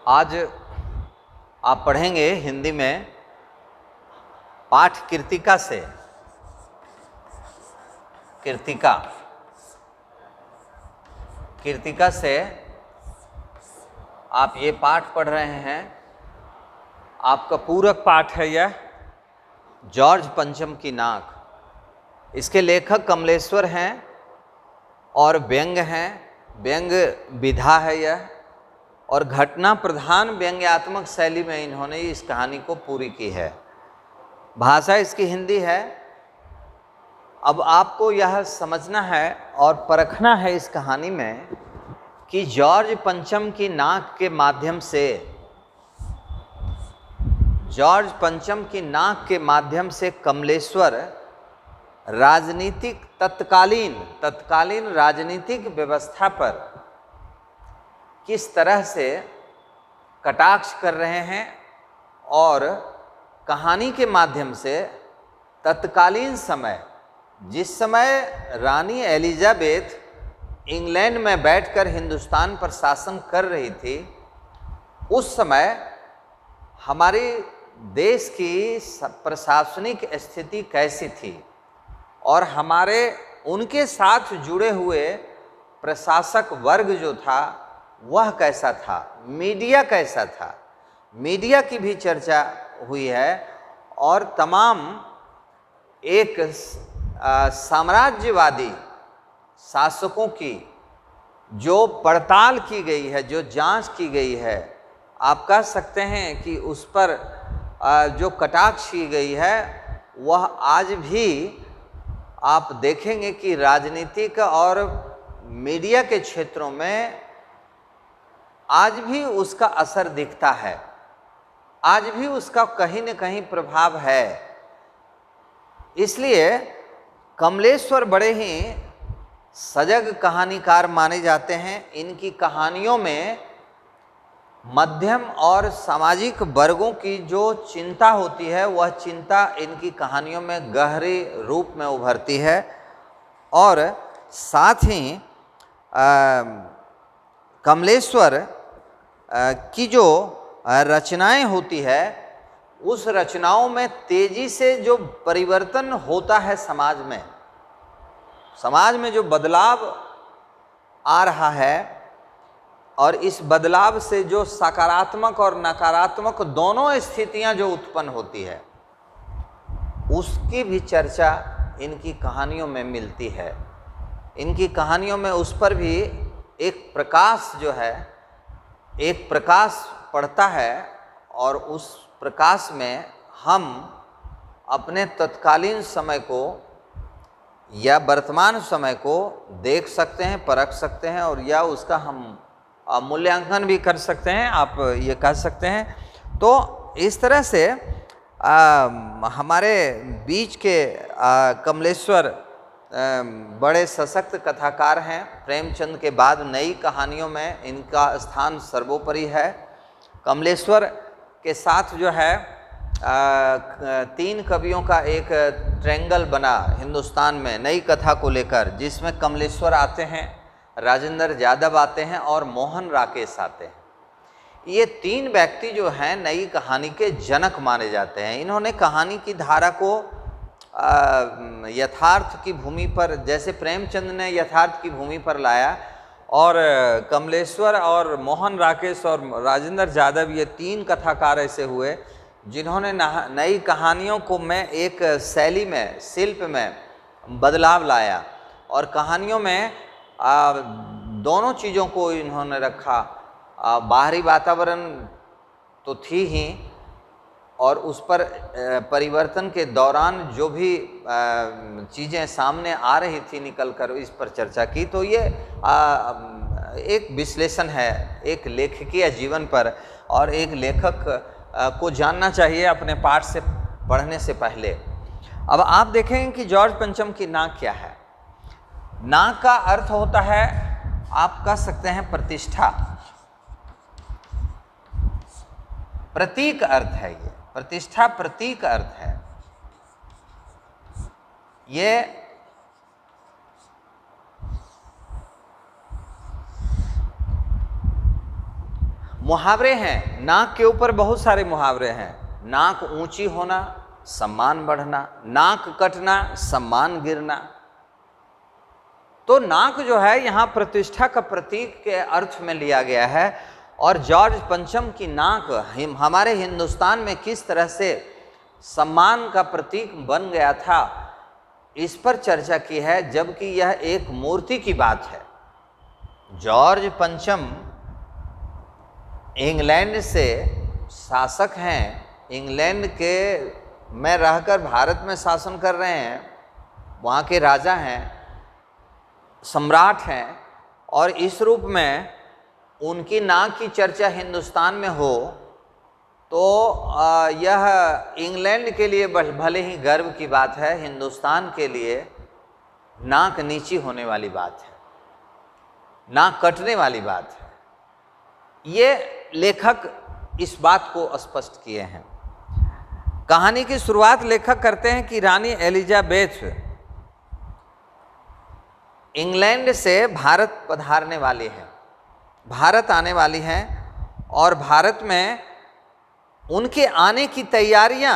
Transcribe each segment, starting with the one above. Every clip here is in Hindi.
आज आप पढ़ेंगे हिंदी में पाठ कृतिका से। कृतिका से आप ये पाठ पढ़ रहे हैं। आपका पूरक पाठ है यह, जॉर्ज पंचम की नाक। इसके लेखक कमलेश्वर हैं और व्यंग्य हैं, व्यंग्य विधा है यह, और घटना प्रधान व्यंग्यात्मक शैली में इन्होंने इस कहानी को पूरी की है। भाषा इसकी हिंदी है। अब आपको यह समझना है और परखना है इस कहानी में कि जॉर्ज पंचम की नाक के माध्यम से कमलेश्वर राजनीतिक तत्कालीन राजनीतिक व्यवस्था पर किस तरह से कटाक्ष कर रहे हैं, और कहानी के माध्यम से तत्कालीन समय, जिस समय रानी एलिजाबेथ इंग्लैंड में बैठकर हिंदुस्तान पर शासन कर रही थी, उस समय हमारे देश की प्रशासनिक स्थिति कैसी थी और हमारे उनके साथ जुड़े हुए प्रशासक वर्ग जो था वह कैसा था, मीडिया कैसा था। मीडिया की भी चर्चा हुई है और तमाम एक साम्राज्यवादी शासकों की जो पड़ताल की गई है, जो जांच की गई है, आप कह सकते हैं कि उस पर जो कटाक्ष की गई है वह आज भी आप देखेंगे कि राजनीतिक और मीडिया के क्षेत्रों में आज भी उसका असर दिखता है, आज भी उसका कहीं न कहीं प्रभाव है। इसलिए कमलेश्वर बड़े ही सजग कहानीकार माने जाते हैं। इनकी कहानियों में मध्यम और सामाजिक वर्गों की जो चिंता होती है वह चिंता इनकी कहानियों में गहरे रूप में उभरती है। और साथ ही कमलेश्वर की जो रचनाएं होती है, उस रचनाओं में तेजी से जो परिवर्तन होता है समाज में जो बदलाव आ रहा है, और इस बदलाव से जो सकारात्मक और नकारात्मक दोनों स्थितियां जो उत्पन्न होती है, उसकी भी चर्चा इनकी कहानियों में मिलती है। इनकी कहानियों में उस पर भी एक प्रकाश जो है, एक प्रकाश पड़ता है, और उस प्रकाश में हम अपने तत्कालीन समय को या वर्तमान समय को देख सकते हैं, परख सकते हैं, और या उसका हम मूल्यांकन भी कर सकते हैं, आप ये कह सकते हैं। तो इस तरह से हमारे बीच के कमलेश्वर बड़े सशक्त कथाकार हैं। प्रेमचंद के बाद नई कहानियों में इनका स्थान सर्वोपरि है। कमलेश्वर के साथ जो है 3 कवियों का एक ट्रायंगल बना हिंदुस्तान में नई कथा को लेकर, जिसमें कमलेश्वर आते हैं, राजेंद्र यादव आते हैं और मोहन राकेश आते हैं। ये 3 व्यक्ति जो हैं नई कहानी के जनक माने जाते हैं। इन्होंने कहानी की धारा को यथार्थ की भूमि पर, जैसे प्रेमचंद ने यथार्थ की भूमि पर लाया, और कमलेश्वर और मोहन राकेश और राजेंद्र यादव, ये 3 कथाकार ऐसे हुए जिन्होंने नई कहानियों को में एक शैली में, शिल्प में बदलाव लाया, और कहानियों में दोनों चीज़ों को इन्होंने रखा। बाहरी वातावरण तो थी ही, और उस पर परिवर्तन के दौरान जो भी चीज़ें सामने आ रही थी निकल कर, इस पर चर्चा की। तो ये एक विश्लेषण है एक लेखकीय जीवन पर, और एक लेखक को जानना चाहिए अपने पाठ से पढ़ने से पहले। अब आप देखेंगे कि जॉर्ज पंचम की नाक क्या है। नाक का अर्थ होता है, आप कह सकते हैं, प्रतिष्ठा। प्रतीक अर्थ है ये, प्रतिष्ठा प्रतीक अर्थ है। ये मुहावरे हैं, नाक के ऊपर बहुत सारे मुहावरे हैं। नाक ऊंची होना, सम्मान बढ़ना, नाक कटना, सम्मान गिरना। तो नाक जो है यहाँ प्रतिष्ठा का प्रतीक के अर्थ में लिया गया है। और जॉर्ज पंचम की नाक हमारे हिंदुस्तान में किस तरह से सम्मान का प्रतीक बन गया था, इस पर चर्चा की है, जबकि यह एक मूर्ति की बात है। जॉर्ज पंचम इंग्लैंड से शासक हैं, इंग्लैंड के में रहकर भारत में शासन कर रहे हैं, वहाँ के राजा हैं, सम्राट हैं, और इस रूप में उनकी नाक की चर्चा हिंदुस्तान में हो तो यह इंग्लैंड के लिए भले ही गर्व की बात है, हिंदुस्तान के लिए नाक नीची होने वाली बात है, नाक कटने वाली बात है। ये लेखक इस बात को स्पष्ट किए हैं। कहानी की शुरुआत लेखक करते हैं कि रानी एलिजाबेथ इंग्लैंड से भारत पधारने वाली है, भारत आने वाली हैं, और भारत में उनके आने की तैयारियां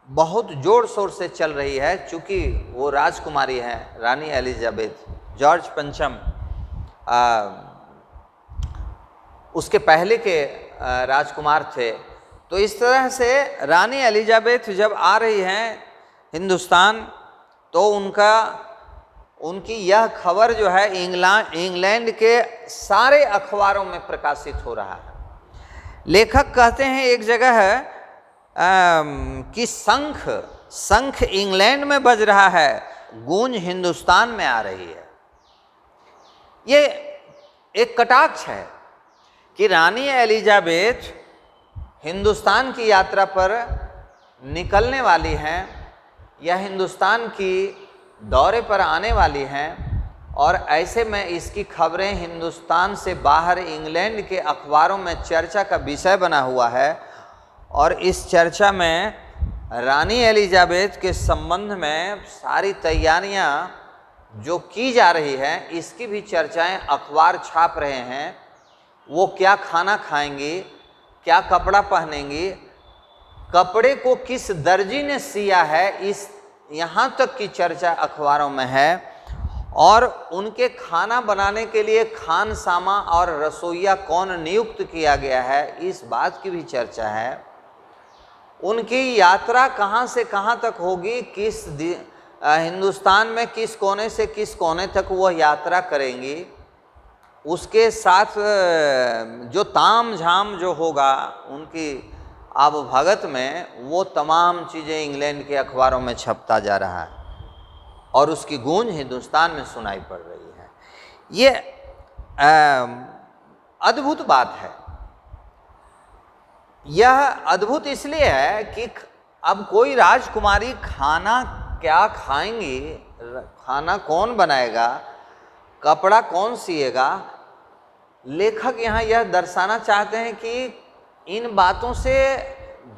बहुत ज़ोर शोर से चल रही है। चूँकि वो राजकुमारी हैं, रानी एलिजाबेथ, जॉर्ज पंचम उसके पहले के राजकुमार थे। तो इस तरह से रानी एलिजाबेथ जब आ रही हैं हिंदुस्तान, तो उनकी यह खबर जो है इंग्लैंड के सारे अखबारों में प्रकाशित हो रहा है। लेखक कहते हैं एक जगह है कि शंख इंग्लैंड में बज रहा है, गूंज हिंदुस्तान में आ रही है। ये एक कटाक्ष है कि रानी एलिजाबेथ हिंदुस्तान की यात्रा पर निकलने वाली हैं, या हिंदुस्तान की दौरे पर आने वाली हैं, और ऐसे में इसकी खबरें हिंदुस्तान से बाहर इंग्लैंड के अखबारों में चर्चा का विषय बना हुआ है। और इस चर्चा में रानी एलिजाबेथ के संबंध में सारी तैयारियां जो की जा रही हैं, इसकी भी चर्चाएं अखबार छाप रहे हैं। वो क्या खाना खाएंगी, क्या कपड़ा पहनेंगी, कपड़े को किस दर्जी ने सिया है, इस यहाँ तक की चर्चा अखबारों में है। और उनके खाना बनाने के लिए खानसामा और रसोइया कौन नियुक्त किया गया है, इस बात की भी चर्चा है। उनकी यात्रा कहाँ से कहाँ तक होगी, हिंदुस्तान में किस कोने से किस कोने तक वह यात्रा करेंगी, उसके साथ जो ताम झाम जो होगा उनकी आवभगत में, वो तमाम चीज़ें इंग्लैंड के अखबारों में छपता जा रहा है और उसकी गूंज हिंदुस्तान में सुनाई पड़ रही है। ये अद्भुत बात है। यह अद्भुत इसलिए है कि अब कोई राजकुमारी खाना क्या खाएंगी, खाना कौन बनाएगा, कपड़ा कौन सिएगा। लेखक यहाँ यह दर्शाना चाहते हैं कि इन बातों से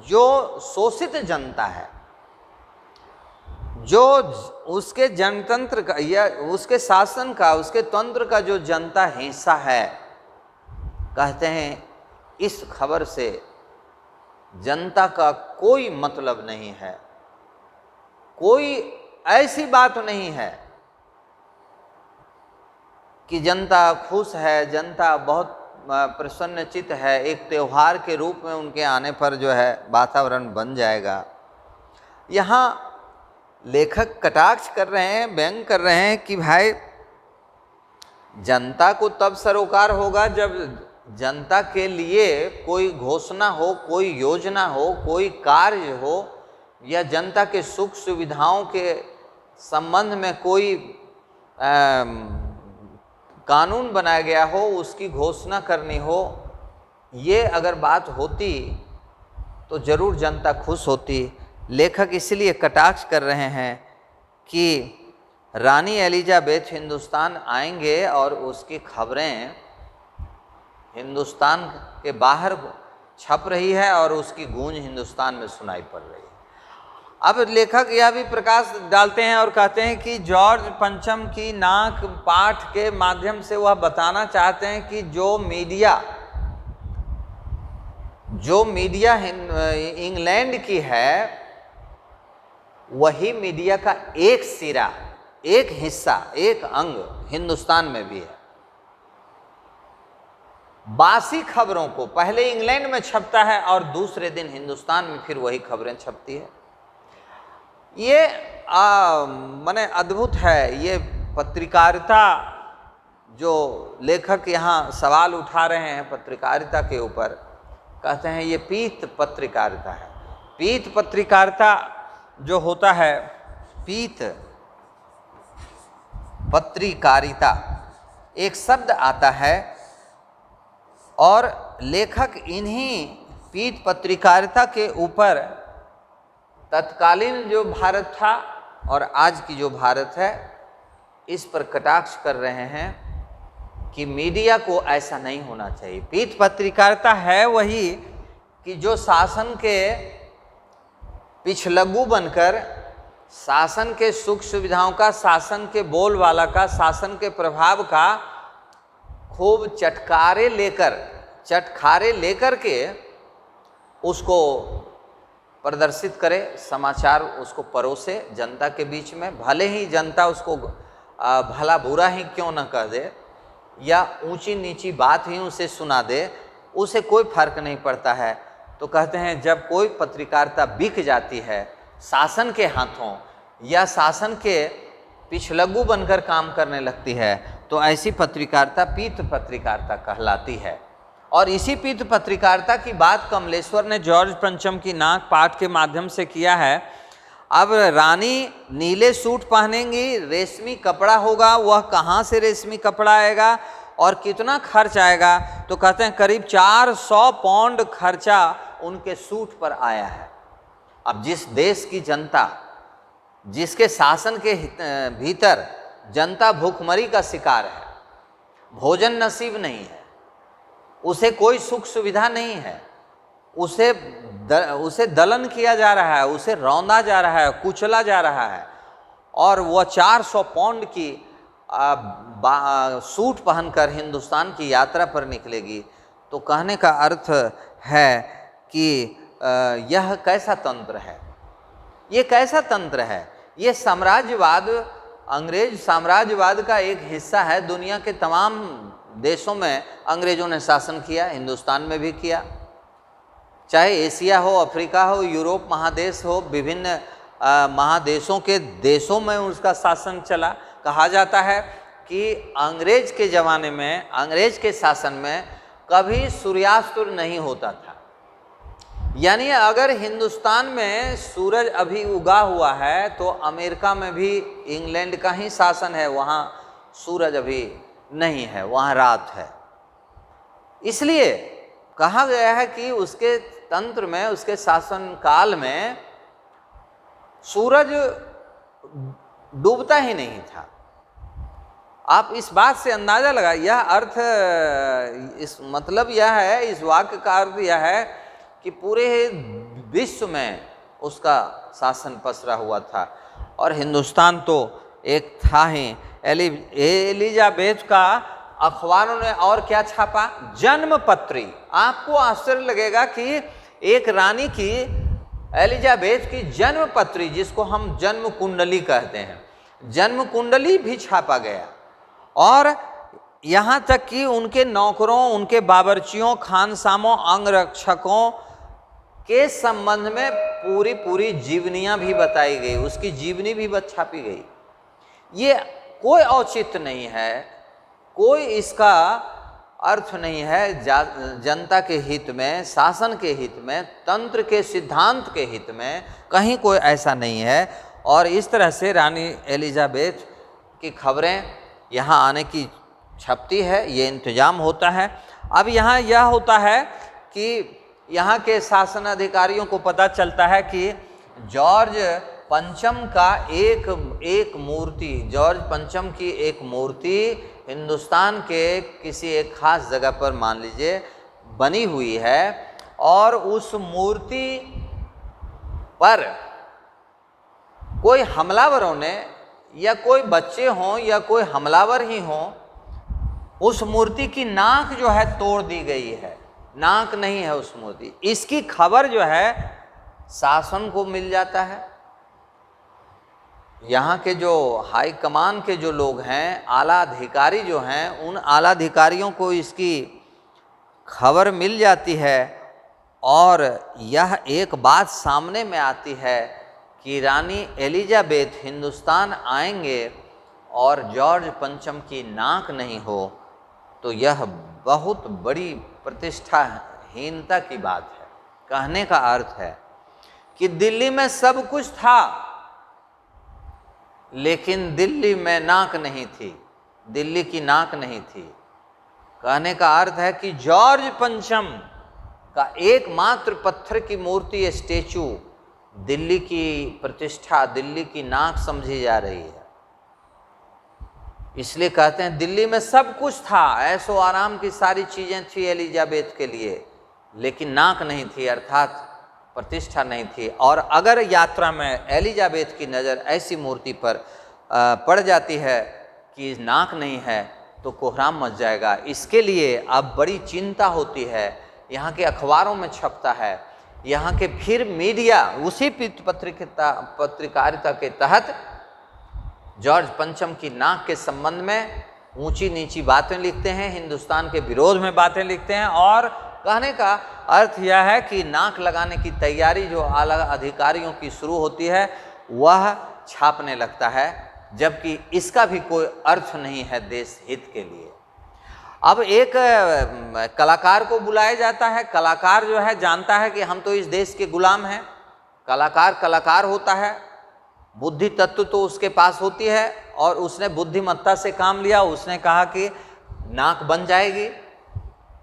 जो शोषित जनता है, जो उसके जनतंत्र का या उसके शासन का, उसके तंत्र का जो जनता हिस्सा है, कहते हैं इस खबर से जनता का कोई मतलब नहीं है, कोई ऐसी बात नहीं है कि जनता खुश है, जनता बहुत प्रसन्नचित है। एक त्यौहार के रूप में उनके आने पर जो है वातावरण बन जाएगा। यहाँ लेखक कटाक्ष कर रहे हैं, व्यंग कर रहे हैं कि भाई जनता को तब सरोकार होगा जब जनता के लिए कोई घोषणा हो, कोई योजना हो, कोई कार्य हो, या जनता के सुख सुविधाओं के संबंध में कोई कानून बनाया गया हो, उसकी घोषणा करनी हो। ये अगर बात होती तो ज़रूर जनता खुश होती। लेखक इसलिए कटाक्ष कर रहे हैं कि रानी एलिजाबेथ हिंदुस्तान आएंगे और उसकी खबरें हिंदुस्तान के बाहर छप रही है और उसकी गूंज हिंदुस्तान में सुनाई पड़ रही है। अब लेखक यह भी प्रकाश डालते हैं और कहते हैं कि जॉर्ज पंचम की नाक पाठ के माध्यम से वह बताना चाहते हैं कि जो मीडिया जो मीडिया इंग्लैंड की है वही मीडिया का एक सिरा, एक हिस्सा, एक अंग हिंदुस्तान में भी है। बासी खबरों को पहले इंग्लैंड में छपता है और दूसरे दिन हिंदुस्तान में फिर वही खबरें छपती है। ये माने अद्भुत है। ये पत्रकारिता, जो लेखक यहाँ सवाल उठा रहे हैं पत्रकारिता के ऊपर, कहते हैं ये पीत पत्रकारिता है। पीत पत्रकारिता जो होता है, पीत पत्रकारिता एक शब्द आता है और लेखक इन्हीं पीत पत्रकारिता के ऊपर तत्कालीन जो भारत था और आज की जो भारत है इस पर कटाक्ष कर रहे हैं कि मीडिया को ऐसा नहीं होना चाहिए। पीत पत्रकारिता है वही कि जो शासन के पिछलग्गू बनकर शासन के सुख सुविधाओं का, शासन के बोलबाला का, शासन के प्रभाव का खूब चटखारे लेकर के उसको प्रदर्शित करे, समाचार उसको परोसे जनता के बीच में। भले ही जनता उसको भला बुरा ही क्यों न कह दे या ऊंची नीची बात ही उसे सुना दे, उसे कोई फर्क नहीं पड़ता है। तो कहते हैं जब कोई पत्रकारिता बिक जाती है शासन के हाथों या शासन के पिछलग्गू बनकर काम करने लगती है तो ऐसी पत्रकारिता पीत पत्रकारिता कहलाती है। और इसी पीत पत्रकारिता की बात कमलेश्वर ने जॉर्ज पंचम की नाक पाठ के माध्यम से किया है। अब रानी नीले सूट पहनेंगी, रेशमी कपड़ा होगा, वह कहाँ से रेशमी कपड़ा आएगा और कितना खर्च आएगा? तो कहते हैं करीब 400 पाउंड खर्चा उनके सूट पर आया है। अब जिस देश की जनता, जिसके शासन के भीतर जनता भूखमरी का शिकार है, भोजन नसीब नहीं है, उसे कोई सुख सुविधा नहीं है, उसे दलन किया जा रहा है, उसे रौंदा जा रहा है, कुचला जा रहा है, और वह 400 पाउंड की सूट पहनकर हिंदुस्तान की यात्रा पर निकलेगी। तो कहने का अर्थ है कि यह कैसा तंत्र है, ये कैसा तंत्र है? ये साम्राज्यवाद, अंग्रेज साम्राज्यवाद का एक हिस्सा है। दुनिया के तमाम देशों में अंग्रेजों ने शासन किया, हिंदुस्तान में भी किया, चाहे एशिया हो, अफ्रीका हो, यूरोप महादेश हो, विभिन्न महादेशों के देशों में उसका शासन चला। कहा जाता है कि अंग्रेज के ज़माने में, अंग्रेज के शासन में कभी सूर्यास्त नहीं होता था। यानी अगर हिंदुस्तान में सूरज अभी उगा हुआ है तो अमेरिका में भी इंग्लैंड का ही शासन है, वहाँ सूरज अभी नहीं है, वहाँ रात है। इसलिए कहा गया है कि उसके तंत्र में, उसके शासन काल में सूरज डूबता ही नहीं था। आप इस बात से अंदाजा लगा, यह अर्थ, इस मतलब यह है, इस वाक्य का अर्थ यह है कि पूरे विश्व में उसका शासन पसरा हुआ था। और हिंदुस्तान तो एक था ही। एलिजाबेथ का अखबारों ने और क्या छापा? जन्म पत्री। आपको आश्चर्य लगेगा कि एक रानी की, एलिजाबेथ की जन्म पत्री, जिसको हम जन्म कुंडली कहते हैं, जन्म कुंडली भी छापा गया। और यहाँ तक कि उनके नौकरों, उनके बावर्चियों, खानसामों, अंगरक्षकों के संबंध में पूरी जीवनियाँ भी बताई गई, उसकी जीवनी भी छापी गई। ये कोई औचित्य नहीं है, कोई इसका अर्थ नहीं है जनता के हित में, शासन के हित में, तंत्र के सिद्धांत के हित में, कहीं कोई ऐसा नहीं है। और इस तरह से रानी एलिजाबेथ की खबरें यहाँ आने की छपती है, ये इंतजाम होता है। अब यहाँ यह होता है कि यहाँ के शासन अधिकारियों को पता चलता है कि जॉर्ज पंचम का एक मूर्ति, जॉर्ज पंचम की एक मूर्ति हिंदुस्तान के किसी एक खास जगह पर, मान लीजिए, बनी हुई है। और उस मूर्ति पर कोई हमलावरों ने, या कोई बच्चे हों या कोई हमलावर ही हों, उस मूर्ति की नाक जो है तोड़ दी गई है। नाक नहीं है उस मूर्ति। इसकी खबर जो है शासन को मिल जाता है। यहाँ के जो हाई कमान के जो लोग हैं, आला अधिकारी जो हैं, उन आला अधिकारियों को इसकी खबर मिल जाती है और यह एक बात सामने में आती है कि रानी एलिजाबेथ हिंदुस्तान आएंगे और जॉर्ज पंचम की नाक नहीं हो, तो यह बहुत बड़ी प्रतिष्ठाहीनता की बात है। कहने का अर्थ है कि दिल्ली में सब कुछ था, लेकिन दिल्ली में नाक नहीं थी, दिल्ली की नाक नहीं थी। कहने का अर्थ है कि जॉर्ज पंचम का एकमात्र पत्थर की मूर्ति, स्टेचू, दिल्ली की प्रतिष्ठा, दिल्ली की नाक समझी जा रही है। इसलिए कहते हैं दिल्ली में सब कुछ था, ऐशो आराम की सारी चीज़ें थी एलिजाबेथ के लिए, लेकिन नाक नहीं थी, अर्थात प्रतिष्ठा नहीं थी। और अगर यात्रा में एलिजाबेथ की नज़र ऐसी मूर्ति पर पड़ जाती है कि नाक नहीं है, तो कोहराम मच जाएगा। इसके लिए अब बड़ी चिंता होती है, यहाँ के अखबारों में छपता है, यहाँ के फिर मीडिया उसी पत्रकारिता के तहत जॉर्ज पंचम की नाक के संबंध में ऊंची नीची बातें लिखते हैं, हिंदुस्तान के विरोध में बातें लिखते हैं। और कहने का अर्थ यह है कि नाक लगाने की तैयारी जो आला अधिकारियों की शुरू होती है, वह छापने लगता है, जबकि इसका भी कोई अर्थ नहीं है देश हित के लिए। अब एक कलाकार को बुलाया जाता है। कलाकार जो है जानता है कि हम तो इस देश के गुलाम हैं। कलाकार कलाकार होता है, बुद्धि तत्व तो उसके पास होती है, और उसने बुद्धिमत्ता से काम लिया। उसने कहा कि नाक बन जाएगी।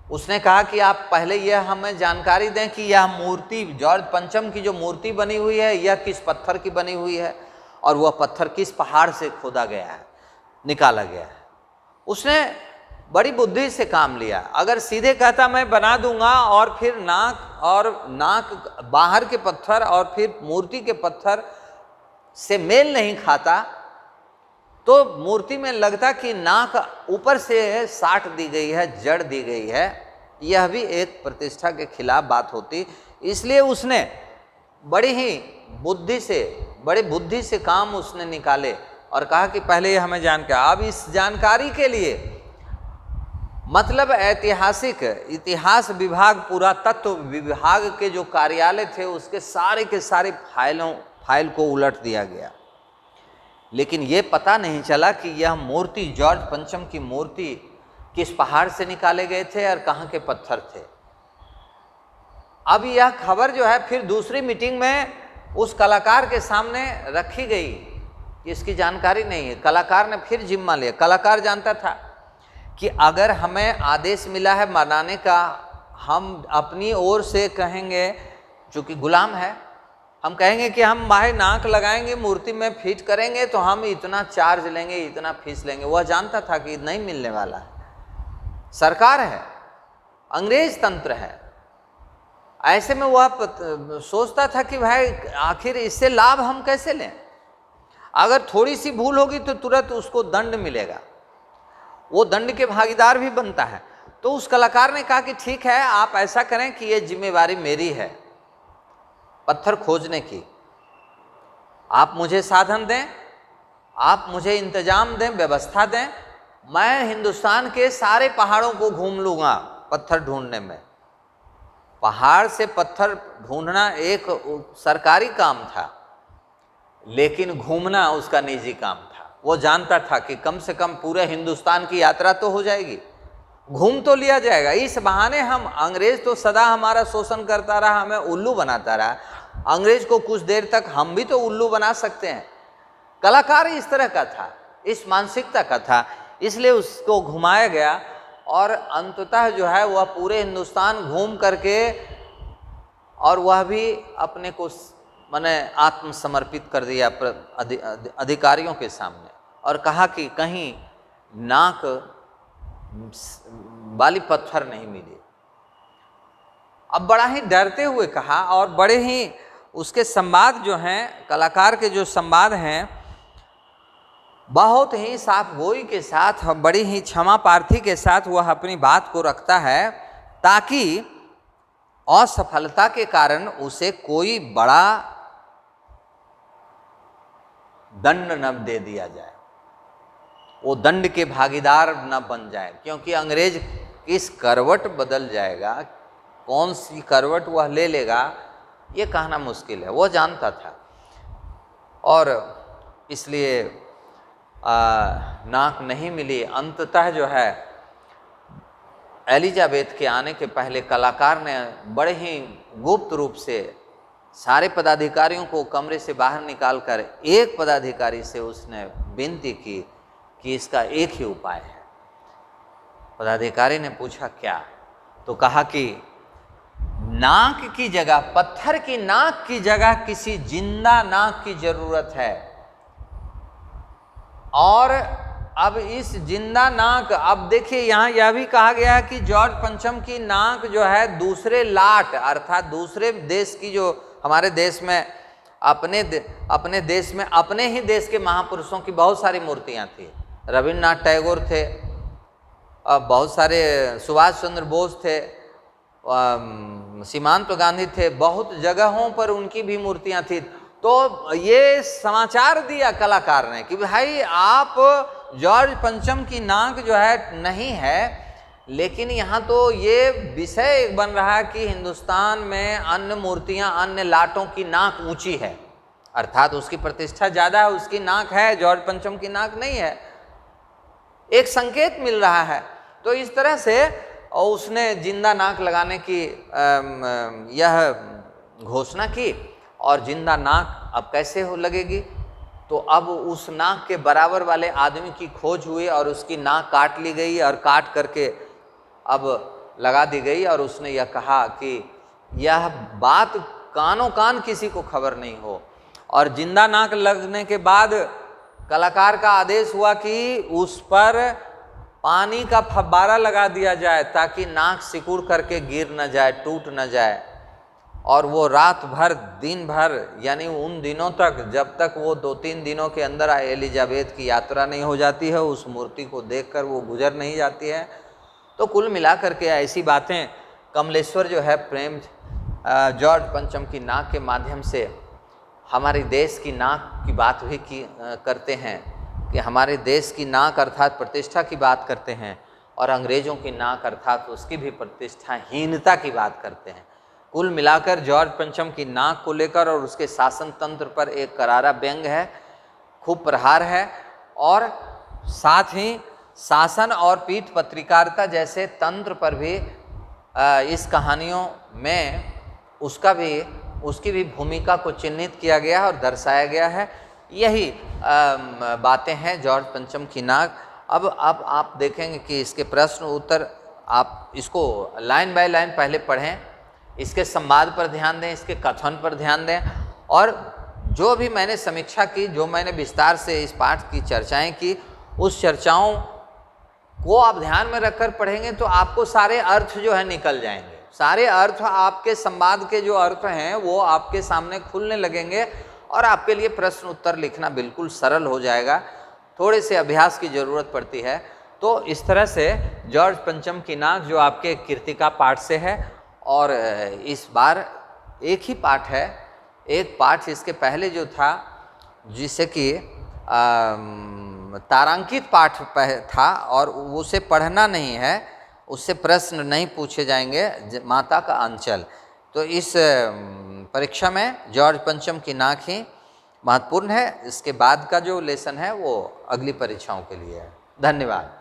उसने कहा कि आप पहले यह हमें जानकारी दें कि यह मूर्ति, जॉर्ज पंचम की जो मूर्ति बनी हुई है, यह किस पत्थर की बनी हुई है और वह पत्थर किस पहाड़ से खोदा गया है, निकाला गया है। उसने बड़ी बुद्धि से काम लिया। अगर सीधे कहता मैं बना दूंगा और फिर नाक बाहर के पत्थर और फिर मूर्ति के पत्थर से मेल नहीं खाता, तो मूर्ति में लगता कि नाक ऊपर से साट दी गई है, जड़ दी गई है। यह भी एक प्रतिष्ठा के खिलाफ बात होती। इसलिए उसने बड़ी बुद्धि से काम उसने निकाले और कहा कि पहले ये हमें जानकारी। अब इस जानकारी के लिए मतलब इतिहास विभाग, पुरातत्व विभाग के जो कार्यालय थे, उसके सारे के सारे फाइल को उलट दिया गया। लेकिन ये पता नहीं चला कि यह मूर्ति, जॉर्ज पंचम की मूर्ति, किस पहाड़ से निकाले गए थे और कहाँ के पत्थर थे। अब यह खबर जो है फिर दूसरी मीटिंग में उस कलाकार के सामने रखी गई कि इसकी जानकारी नहीं है। कलाकार ने फिर जिम्मा लिया। कलाकार जानता था कि अगर हमें आदेश मिला है मनाने का, हम अपनी ओर से कहेंगे, चूँकि गुलाम है, हम कहेंगे कि हम भाई नाक लगाएंगे, मूर्ति में फिट करेंगे, तो हम इतना चार्ज लेंगे, इतना फीस लेंगे। वह जानता था कि नहीं मिलने वाला है। सरकार है, अंग्रेज तंत्र है। ऐसे में वह सोचता था कि भाई आखिर इससे लाभ हम कैसे लें। अगर थोड़ी सी भूल होगी तो तुरंत उसको दंड मिलेगा, वो दंड के भागीदार भी बनता है। तो उस कलाकार ने कहा कि ठीक है, आप ऐसा करें कि ये जिम्मेवारी मेरी है पत्थर खोजने की। आप मुझे साधन दें, आप मुझे इंतजाम दें, व्यवस्था दें, मैं हिंदुस्तान के सारे पहाड़ों को घूम लूँगा पत्थर ढूंढने में। पहाड़ से पत्थर ढूंढना एक सरकारी काम था, लेकिन घूमना उसका निजी काम था। वो जानता था कि कम से कम पूरे हिंदुस्तान की यात्रा तो हो जाएगी, घूम तो लिया जाएगा। इस बहाने हम, अंग्रेज तो सदा हमारा शोषण करता रहा, हमें उल्लू बनाता रहा। अंग्रेज को कुछ देर तक हम भी तो उल्लू बना सकते हैं। कलाकार इस तरह का था, इस मानसिकता का था, इसलिए उसको घुमाया गया और अंततः जो है वह पूरे हिंदुस्तान घूम करके, और वह भी अपने को माने आत्मसमर्पित कर दिया अधिकारियों के सामने, और कहा कि कहीं नाक वाली पत्थर नहीं मिली। अब बड़ा ही डरते हुए कहा, और बड़े ही उसके संवाद जो हैं, कलाकार के जो संवाद हैं, बहुत ही साफ गोई के साथ, बड़ी ही क्षमा प्रार्थी के साथ वह अपनी बात को रखता है, ताकि असफलता के कारण उसे कोई बड़ा दंड न दे दिया जाए, वो दंड के भागीदार न बन जाए, क्योंकि अंग्रेज किस करवट बदल जाएगा, कौन सी करवट वह ले लेगा, ये कहना मुश्किल है, वो जानता था। और इसलिए नाक नहीं मिली। अंततः जो है एलिजाबेथ के आने के पहले कलाकार ने बड़े ही गुप्त रूप से सारे पदाधिकारियों को कमरे से बाहर निकालकर एक पदाधिकारी से उसने विनती की कि इसका एक ही उपाय है। पदाधिकारी ने पूछा क्या, तो कहा कि नाक की जगह, पत्थर की नाक की जगह किसी जिंदा नाक की जरूरत है। और अब इस जिंदा नाक, अब देखिए यहाँ यह भी कहा गया है कि जॉर्ज पंचम की नाक जो है दूसरे लाट अर्थात दूसरे देश की, जो हमारे देश में अपने देश में अपने ही देश के महापुरुषों की बहुत सारी मूर्तियाँ थी। रविन्द्रनाथ टैगोर थे, बहुत सारे सुभाष चंद्र बोस थे, सीमांत गांधी थे, बहुत जगहों पर उनकी भी मूर्तियाँ थी। तो ये समाचार दिया कलाकार ने कि भाई आप जॉर्ज पंचम की नाक जो है नहीं है, लेकिन यहाँ तो ये विषय बन रहा है कि हिंदुस्तान में अन्य मूर्तियाँ, अन्य लाटों की नाक ऊंची है, अर्थात उसकी प्रतिष्ठा ज़्यादा है, उसकी नाक है, जॉर्ज पंचम की नाक नहीं है, एक संकेत मिल रहा है। तो इस तरह से उसने जिंदा नाक लगाने की यह घोषणा की। और जिंदा नाक अब कैसे हो लगेगी, तो अब उस नाक के बराबर वाले आदमी की खोज हुई और उसकी नाक काट ली गई और काट करके अब लगा दी गई। और उसने यह कहा कि यह बात कानों कान किसी को खबर नहीं हो। और जिंदा नाक लगने के बाद कलाकार का आदेश हुआ कि उस पर पानी का फव्वारा लगा दिया जाए ताकि नाक सिकुड़ करके गिर न जाए, टूट न जाए। और वो रात भर दिन भर यानी उन दिनों तक, जब तक वो 2-3 दिनों के अंदर एलिजाबेथ की यात्रा नहीं हो जाती है, उस मूर्ति को देखकर वो गुजर नहीं जाती है। तो कुल मिलाकर के ऐसी बातें कमलेश्वर जो है प्रेम जॉर्ज पंचम की नाक के माध्यम से हमारे देश की नाक की बात भी करते हैं कि हमारे देश की नाक अर्थात प्रतिष्ठा की बात करते हैं, और अंग्रेज़ों की नाक अर्थात उसकी भी प्रतिष्ठाहीनता की बात करते हैं। कुल मिलाकर जॉर्ज पंचम की नाक को लेकर और उसके शासन तंत्र पर एक करारा व्यंग है, खूब प्रहार है, और साथ ही शासन और पीठ पत्रकारिता जैसे तंत्र पर भी इस कहानियों में उसकी भी भूमिका को चिन्हित किया गया है और दर्शाया गया है। यही बातें हैं जॉर्ज पंचम की नाक। अब आप देखेंगे कि इसके प्रश्न उत्तर आप इसको लाइन बाय लाइन पहले पढ़ें, इसके संवाद पर ध्यान दें, इसके कथन पर ध्यान दें, और जो भी मैंने समीक्षा की, जो मैंने विस्तार से इस पाठ की चर्चाएं की, उस चर्चाओं को आप ध्यान में रखकर पढ़ेंगे तो आपको सारे अर्थ जो है निकल जाएंगे। सारे अर्थ, आपके संवाद के जो अर्थ हैं वो आपके सामने खुलने लगेंगे और आपके लिए प्रश्न उत्तर लिखना बिल्कुल सरल हो जाएगा। थोड़े से अभ्यास की ज़रूरत पड़ती है। तो इस तरह से जॉर्ज पंचम की नाक जो आपके कीर्तिका पाठ से है, और इस बार एक ही पाठ है, एक पाठ इसके पहले जो था जिसे कि तारांकित पाठ था और उसे पढ़ना नहीं है, उससे प्रश्न नहीं पूछे जाएंगे, माता का अंचल। तो इस परीक्षा में जॉर्ज पंचम की नाक ही महत्वपूर्ण है। इसके बाद का जो लेसन है वो अगली परीक्षाओं के लिए है। धन्यवाद।